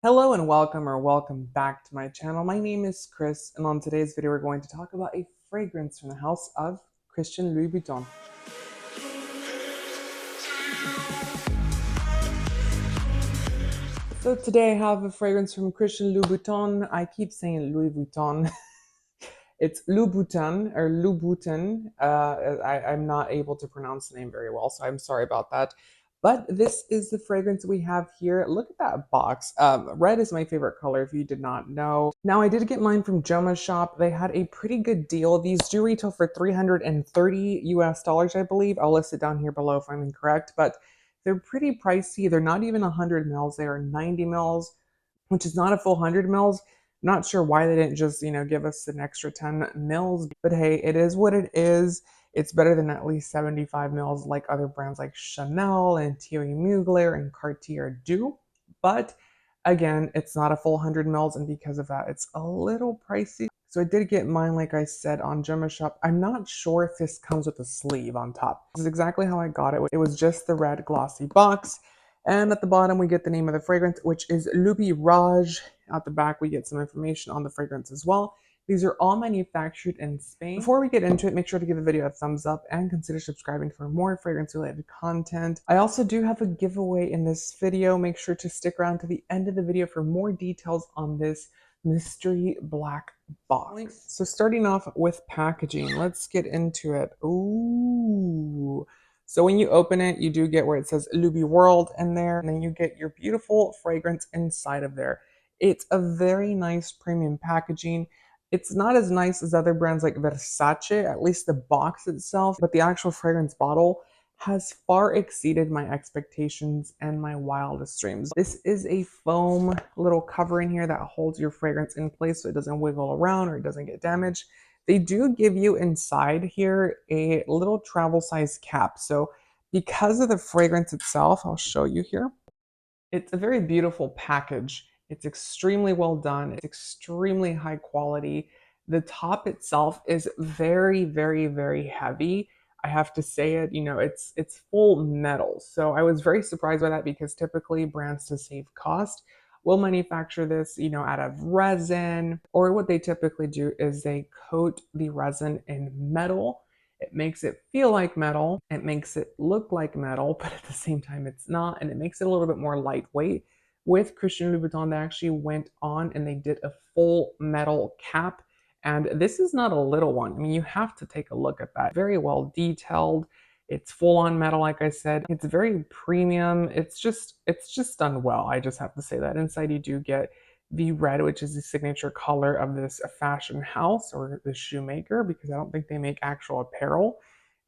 Hello and welcome back to my channel. My name is Chris, and on today's video we're going to talk about a fragrance from the house of Christian Louboutin. So today I have a fragrance from Christian Louboutin. I keep saying Louis Vuitton. It's Louboutin or Louboutin. I'm not able to pronounce the name very well, so I'm sorry about that. But this is the fragrance we have here. Look at that box. Red is my favorite color if you did not know. Now, I did get mine from Joma's shop. They had a pretty good deal. These do retail for 330 US dollars, I believe. I'll list it down here below if I'm incorrect, but they're pretty pricey. They're not even 100 mils. They are 90 mils, which is not a full 100 mils. Not sure why they didn't just, give us an extra 10 mils, but hey, it is what it is. It's better than at least 75 mils like other brands like Chanel and Thierry Mugler and Cartier do. But again, it's not a full 100 mils, and because of that, it's a little pricey. So I did get mine, like I said, on Gemma Shop. I'm not sure if this comes with a sleeve on top. This is exactly how I got it. It was just the red glossy box. And at the bottom, we get the name of the fragrance, which is Loubiraj. At the back, we get some information on the fragrance as well. These are all manufactured in Spain. Before we get into it, make sure to give the video a thumbs up and consider subscribing for more fragrance-related content. I also do have a giveaway in this video. Make sure to stick around to the end of the video for more details on this mystery black box. So starting off with packaging, let's get into it. Ooh. So when you open it, you do get where it says Loubi World in there, and then you get your beautiful fragrance inside of there. It's a very nice premium packaging. It's not as nice as other brands like Versace, at least the box itself, but the actual fragrance bottle has far exceeded my expectations and my wildest dreams. This is a foam little cover in here that holds your fragrance in place so it doesn't wiggle around or it doesn't get damaged. They do give you inside here a little travel size cap. So because of the fragrance itself, I'll show you here. It's a very beautiful package. It's extremely well done. It's extremely high quality. The top itself is very heavy. I have to say it, it's full metal. So I was very surprised by that because typically brands to save cost will manufacture this, out of resin, or what they typically do is they coat the resin in metal. It makes it feel like metal, it makes it look like metal, but at the same time it's not, and it makes it a little bit more lightweight. With Christian Louboutin, they actually went on and they did a full metal cap, and this is not a little one. I mean, you have to take a look at that. Very well detailed. It's full on metal, like I said. It's very premium. It's just done well. I just have to say that. Inside you do get the red, which is the signature color of this fashion house or the shoemaker, because I don't think they make actual apparel.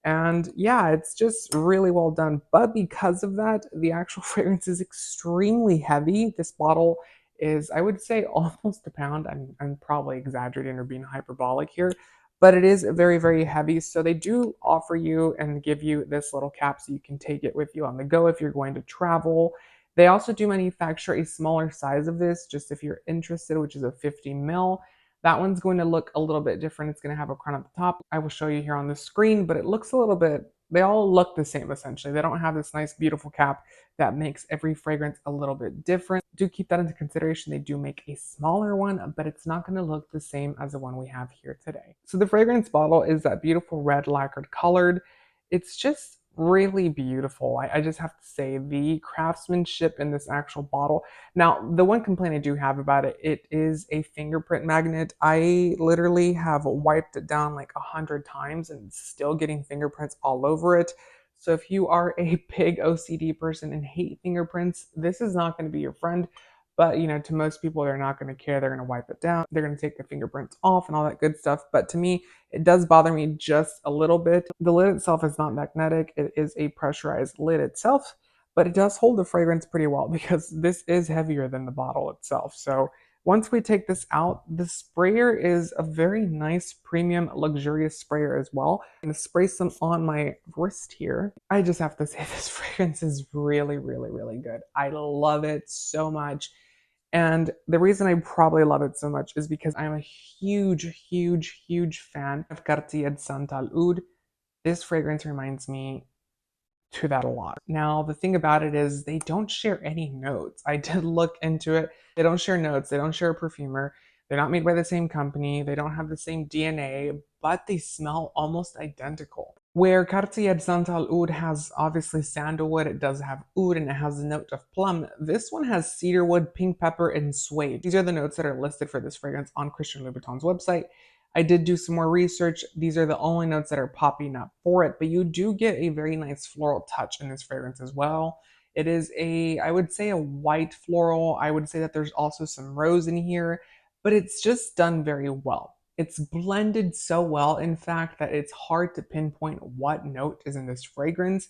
And yeah, it's just really well done. But because of that, the actual fragrance is extremely heavy. This bottle is, I would say, almost a pound. I'm probably exaggerating or being hyperbolic here, but it is very heavy. So they do offer you and give you this little cap so you can take it with you on the go if you're going to travel. They also do manufacture a smaller size of this, just if you're interested, which is a 50 mil. That one's going to look a little bit different. It's going to have a crown at the top. I will show you here on the screen, but it looks a little bit, they all look the same essentially. They don't have this nice, beautiful cap that makes every fragrance a little bit different. Do keep that into consideration. They do make a smaller one, but it's not going to look the same as the one we have here today. So the fragrance bottle is that beautiful red lacquered colored. It's just really beautiful. I just have to say the craftsmanship in this actual bottle. Now, the one complaint I do have about it, it is a fingerprint magnet. I literally have wiped it down like 100 times and still getting fingerprints all over it. So if you are a big OCD person and hate fingerprints, this is not going to be your friend. But to most people, they're not going to care. They're going to wipe it down. They're going to take the fingerprints off and all that good stuff. But to me, it does bother me just a little bit. The lid itself is not magnetic. It is a pressurized lid itself, but it does hold the fragrance pretty well because this is heavier than the bottle itself. So once we take this out, the sprayer is a very nice, premium, luxurious sprayer as well. I'm going to spray some on my wrist here. I just have to say this fragrance is really good. I love it so much. And the reason I probably love it so much is because I'm a huge fan of Cartier de Saint Oud. This fragrance reminds me to that a lot. Now, the thing about it is they don't share any notes. I did look into it. They don't share notes. They don't share a perfumer. They're not made by the same company. They don't have the same DNA, but they smell almost identical. Where Cartier Santal Oud has obviously sandalwood, it does have oud and it has a note of plum. This one has cedarwood, pink pepper, and suede. These are the notes that are listed for this fragrance on Christian Louboutin's website. I did do some more research. These are the only notes that are popping up for it, but you do get a very nice floral touch in this fragrance as well. It is I would say a white floral. I would say that there's also some rose in here, but it's just done very well. It's blended so well, in fact, that it's hard to pinpoint what note is in this fragrance.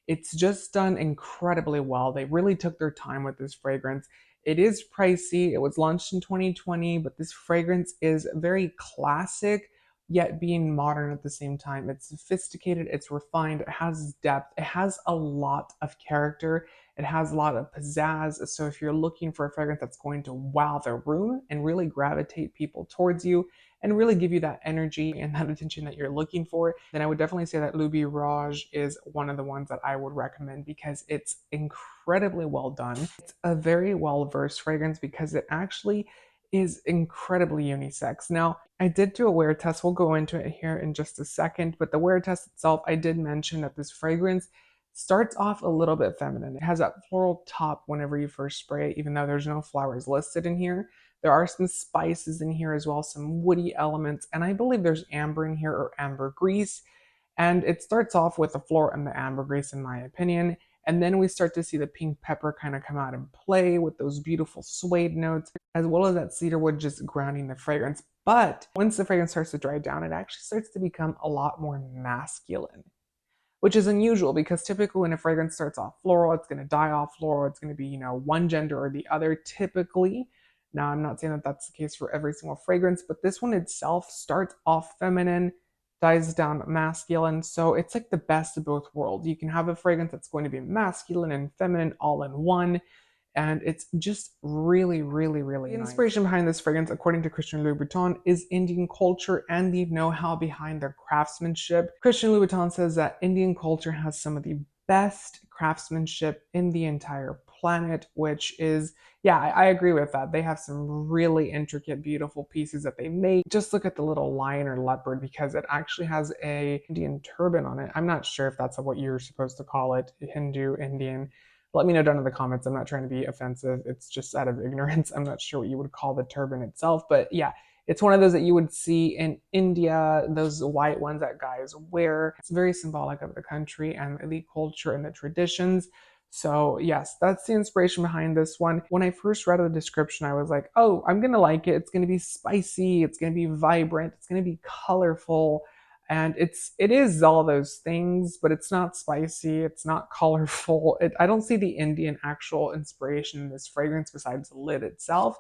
It's just done incredibly well. They really took their time with this fragrance. It is pricey. It was launched in 2020, but this fragrance is very classic, yet being modern at the same time. It's sophisticated, it's refined, it has depth, it has a lot of character, it has a lot of pizzazz. So if you're looking for a fragrance that's going to wow the room and really gravitate people towards you, and really give you that energy and that attention that you're looking for, then I would definitely say that Loubiraj is one of the ones that I would recommend because it's incredibly well done. It's a very well versed fragrance because it actually is incredibly unisex. Now, I did do a wear test. We'll go into it here in just a second, but the wear test itself, I did mention that this fragrance starts off a little bit feminine. It has that floral top whenever you first spray it, even though there's no flowers listed in here. There are some spices in here as well, some woody elements, and I believe there's amber in here or ambergris. And it starts off with the floral and the ambergris, in my opinion. And then we start to see the pink pepper kind of come out and play with those beautiful suede notes, as well as that cedarwood just grounding the fragrance. But once the fragrance starts to dry down, it actually starts to become a lot more masculine, which is unusual because typically when a fragrance starts off floral, it's going to die off floral. It's going to be, one gender or the other typically. Now, I'm not saying that that's the case for every single fragrance, but this one itself starts off feminine, dies down masculine. So it's like the best of both worlds. You can have a fragrance that's going to be masculine and feminine all in one, and it's just really, really, really nice. The inspiration behind this fragrance, according to Christian Louboutin, is Indian culture and the know-how behind their craftsmanship. Christian Louboutin says that Indian culture has some of the best craftsmanship in the entire planet, which is, yeah, I agree with that. They have some really intricate, beautiful pieces that they make. Just look at the little lion or leopard because it actually has a Indian turban on it. I'm not sure if that's what you're supposed to call it, Hindu, Indian. Let me know down in the comments. I'm not trying to be offensive. It's just out of ignorance. I'm not sure what you would call the turban itself, but yeah, it's one of those that you would see in India, those white ones that guys wear. It's very symbolic of the country and the culture and the traditions. So yes, that's the inspiration behind this one. When I first read the description, I was like, oh, I'm gonna like it. It's gonna be spicy, it's gonna be vibrant, it's gonna be colorful. And it is all those things, but it's not spicy, it's not colorful. I don't see the Indian actual inspiration in this fragrance besides the lid itself.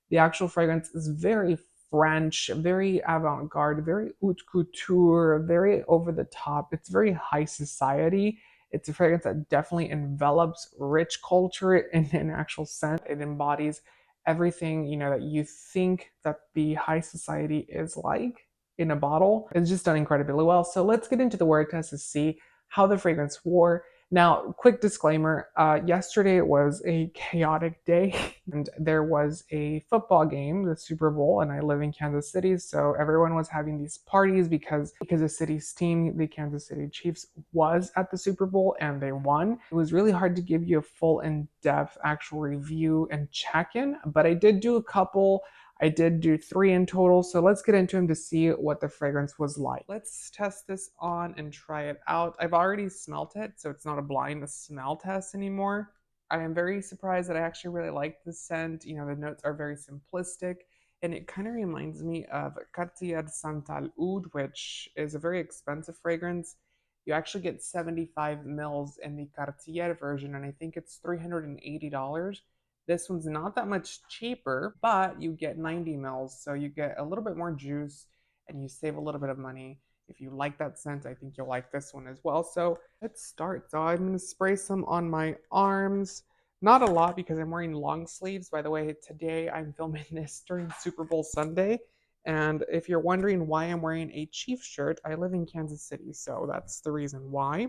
The actual fragrance is very French, very avant-garde, very haute couture, very over the top. It's very high society. It's a fragrance that definitely envelops rich culture in an actual sense. It embodies everything, that you think that the high society is like in a bottle. It's just done incredibly well. So let's get into the word test to see how the fragrance wore. Now, quick disclaimer, yesterday was a chaotic day and there was a football game, the Super Bowl, and I live in Kansas City, so everyone was having these parties because the city's team, the Kansas City Chiefs, was at the Super Bowl and they won. It was really hard to give you a full in-depth actual review and check-in, but I did do a couple. I did do 3 in total, so let's get into them to see what the fragrance was like. Let's test this on and try it out. I've already smelt it, so it's not a blind smell test anymore. I am very surprised that I actually really like the scent. The notes are very simplistic, and it kind of reminds me of Cartier Santal Oud, which is a very expensive fragrance. You actually get 75 mils in the Cartier version, and I think it's $380. This one's not that much cheaper, but you get 90 mils, so you get a little bit more juice and you save a little bit of money. If you like that scent, I think you'll like this one as well. So let's start. So I'm going to spray some on my arms. Not a lot because I'm wearing long sleeves. By the way, today I'm filming this during Super Bowl Sunday. And if you're wondering why I'm wearing a Chiefs shirt, I live in Kansas City, so that's the reason why.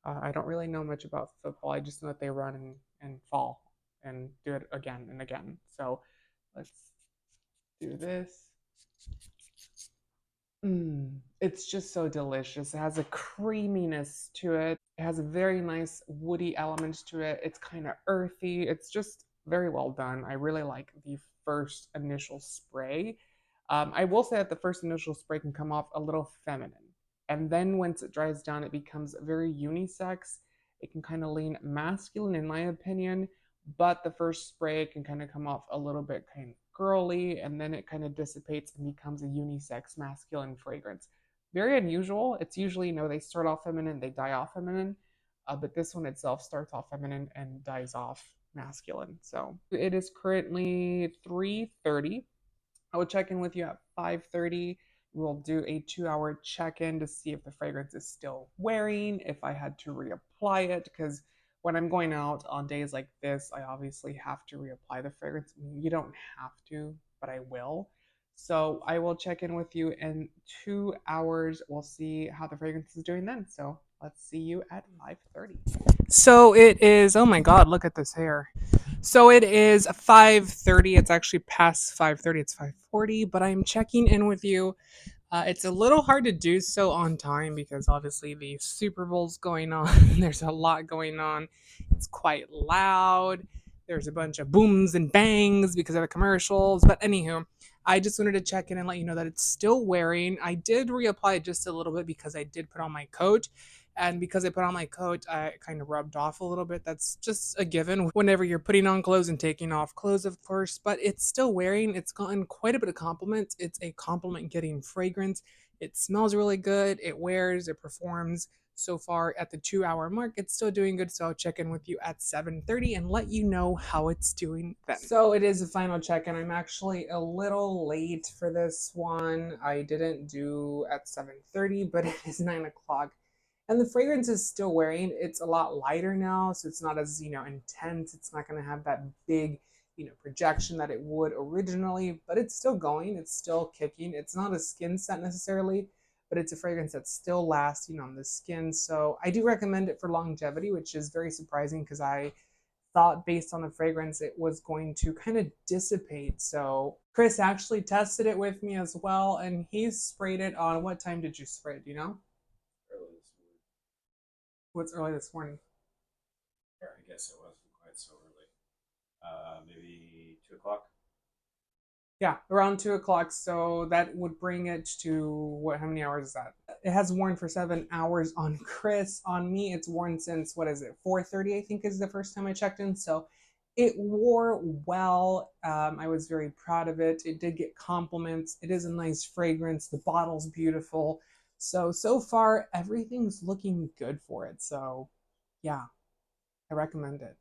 I don't really know much about football. I just know that they run and fall and do it again and again. So let's do this. It's just so delicious. It has a creaminess to it. It has a very nice woody element to it. It's kind of earthy. It's just very well done. I really like the first initial spray. I will say that the first initial spray can come off a little feminine. And then once it dries down, it becomes very unisex. It can kind of lean masculine, in my opinion, but the first spray can kind of come off a little bit kind of girly, and then it kind of dissipates and becomes a unisex masculine fragrance. Very unusual. It's usually, they start off feminine, they die off feminine, but this one itself starts off feminine and dies off masculine. So it is currently 3:30. I will check in with you at 5:30. We'll do a 2-hour check-in to see if the fragrance is still wearing, if I had to reapply it, because when I'm going out on days like this, I obviously have to reapply the fragrance. I mean, you don't have to, but I will. So I will check in with you in 2 hours. We'll see how the fragrance is doing then. So let's see you at 5:30. So it is, oh my God, look at this hair. So it is 5:30. It's actually past 5:30. It's 5:40, but I'm checking in with you. It's a little hard to do so on time because obviously the Super Bowl's going on. There's a lot going on. It's quite loud. There's a bunch of booms and bangs because of the commercials. But anywho, I just wanted to check in and let you know that it's still wearing. I did reapply just a little bit because I did put on my coat. And because I put on my coat, I kind of rubbed off a little bit. That's just a given whenever you're putting on clothes and taking off clothes, of course. But it's still wearing. It's gotten quite a bit of compliments. It's a compliment getting fragrance. It smells really good. It wears. It performs. So far at the 2-hour mark, it's still doing good. So I'll check in with you at 7:30 and let you know how it's doing then. So it is a final check-in. I'm actually a little late for this one. I didn't do at 7:30, but it is 9 o'clock. And the fragrance is still wearing. It's a lot lighter now, so it's not as, intense. It's not going to have that big, projection that it would originally, but it's still going. It's still kicking. It's not a skin scent necessarily, but it's a fragrance that still lasts, on the skin. So I do recommend it for longevity, which is very surprising because I thought based on the fragrance it was going to kind of dissipate. So Chris actually tested it with me as well, and he sprayed it on, what time did you spray it? Do you know? What's early this morning? Or I guess it wasn't quite so early. Maybe 2 o'clock. Yeah, around 2 o'clock. So that would bring it to what? How many hours is that? It has worn for 7 hours on Chris. On me, it's worn since, what is it? 4:30, I think, is the first time I checked in. So it wore well. I was very proud of it. It did get compliments. It is a nice fragrance. The bottle's beautiful. So far, everything's looking good for it. So yeah, I recommend it.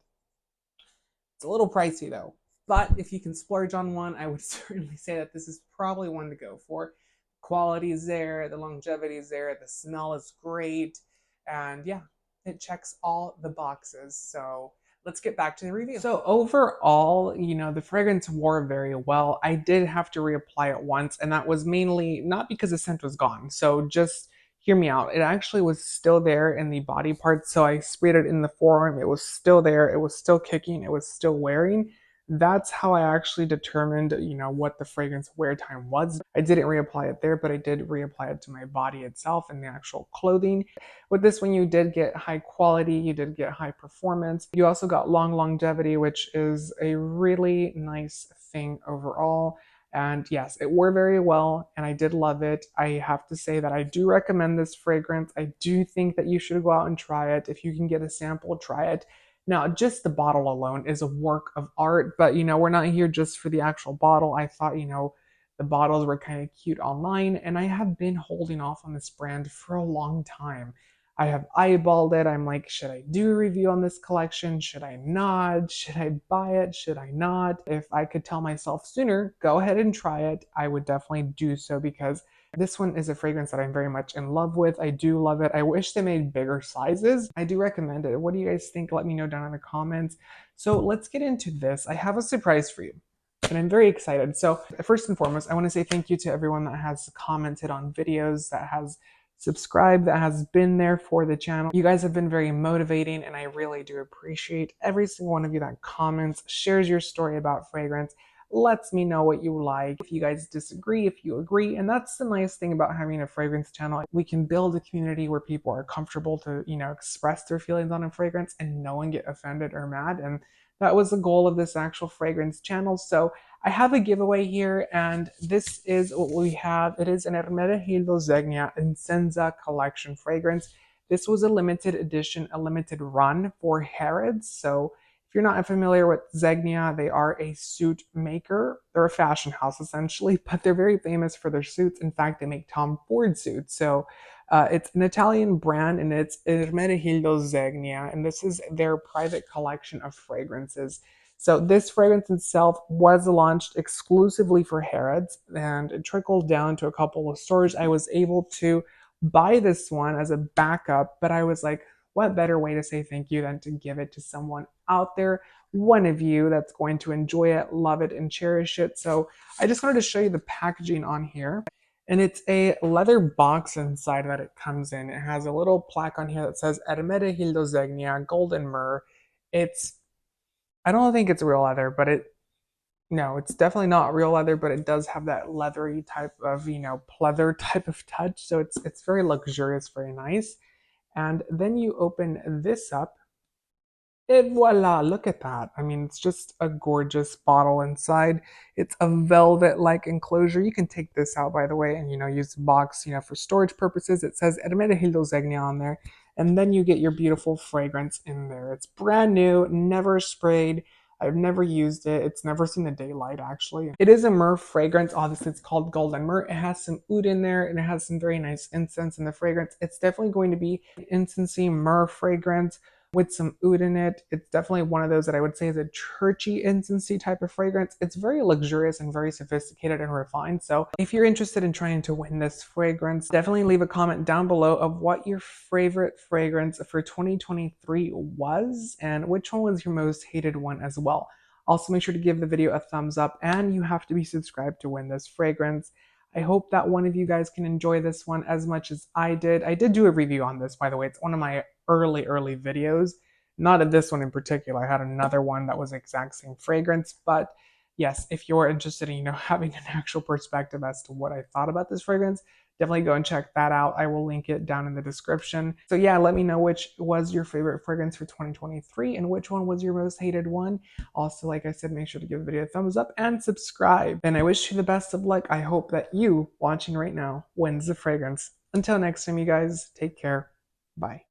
It's a little pricey though, but if you can splurge on one, I would certainly say that this is probably one to go for. Quality is there, the longevity is there, the smell is great, and yeah, it checks all the boxes. So let's get back to the review. So overall, the fragrance wore very well. I did have to reapply it once, and that was mainly not because the scent was gone. So just hear me out. It actually was still there in the body part. So I sprayed it in the forearm. It was still there. It was still kicking. It was still wearing. That's how I actually determined, what the fragrance wear time was. I didn't reapply it there, but I did reapply it to my body itself and the actual clothing. With this one, you did get high quality, you did get high performance. You also got long longevity, which is a really nice thing overall. And yes, it wore very well and I did love it. I have to say that I do recommend this fragrance. I do think that you should go out and try it. If you can get a sample, try it. Now, just the bottle alone is a work of art, but we're not here just for the actual bottle. I thought, the bottles were kind of cute online, and I have been holding off on this brand for a long time. I have eyeballed it. I'm like, should I do a review on this collection? Should I not? Should I buy it? Should I not? If I could tell myself sooner, go ahead and try it, I would definitely do so because this one is a fragrance that I'm very much in love with. I do love it. I wish they made bigger sizes. I do recommend it. What do you guys think? Let me know down in the comments. So let's get into this. I have a surprise for you and I'm very excited. So first and foremost, I want to say thank you to everyone that has commented on videos, that has subscribe that has been there for the channel. You guys have been very motivating, and I really do appreciate every single one of you that comments, shares your story about fragrance, lets me know what you like, if you guys disagree, if you agree. And that's the nice thing about having a fragrance channel. We can build a community where people are comfortable to, express their feelings on a fragrance and no one get offended or mad. And that was the goal of this actual fragrance channel. So I have a giveaway here, and this is what we have. It is an Myrhh Zegna Incenza collection fragrance. This was a limited edition, a limited run for Harrods. So if you're not familiar with Zegna, they are a suit maker. They're a fashion house essentially, but they're very famous for their suits. In fact, they make Tom Ford suits. So it's an Italian brand, and it's Ermenegildo Zegna, and this is their private collection of fragrances. So this fragrance itself was launched exclusively for Harrods, and it trickled down to a couple of stores. I was able to buy this one as a backup, but I was like, what better way to say thank you than to give it to someone out there, one of you that's going to enjoy it, love it, and cherish it. So I just wanted to show you the packaging on here. And it's a leather box inside that it comes in. It has a little plaque on here that says Hermenegildo Zegna Golden Myrrh. I don't think it's real leather, but no, it's definitely not real leather, but it does have that leathery type of, pleather type of touch. So it's very luxurious, very nice. And then you open this up, and voila, look at that. I mean, it's just a gorgeous bottle inside. It's a velvet-like enclosure. You can take this out, by the way, and, use the box, for storage purposes. It says Hermenegildo Zegna on there. And then you get your beautiful fragrance in there. It's brand new, never sprayed. I've never used it. It's never seen the daylight, actually. It is a myrrh fragrance. Obviously, it's called Golden Myrrh. It has some oud in there, and it has some very nice incense in the fragrance. It's definitely going to be an incensey myrrh fragrance with some oud in it. It's definitely one of those that I would say is a churchy incensey type of fragrance. It's very luxurious and very sophisticated and refined. So if you're interested in trying to win this fragrance, definitely leave a comment down below of what your favorite fragrance for 2023 was and which one was your most hated one as well. Also, make sure to give the video a thumbs up, and you have to be subscribed to win this fragrance. I hope that one of you guys can enjoy this one as much as I did. I did do a review on this, by the way. It's one of my early videos. Not of this one in particular. I had another one that was exact same fragrance. But yes, if you're interested in, having an actual perspective as to what I thought about this fragrance, definitely go and check that out. I will link it down in the description. So yeah, let me know which was your favorite fragrance for 2023 and which one was your most hated one. Also, like I said, make sure to give the video a thumbs up and subscribe. And I wish you the best of luck. I hope that you watching right now wins the fragrance. Until next time, you guys, take care. Bye.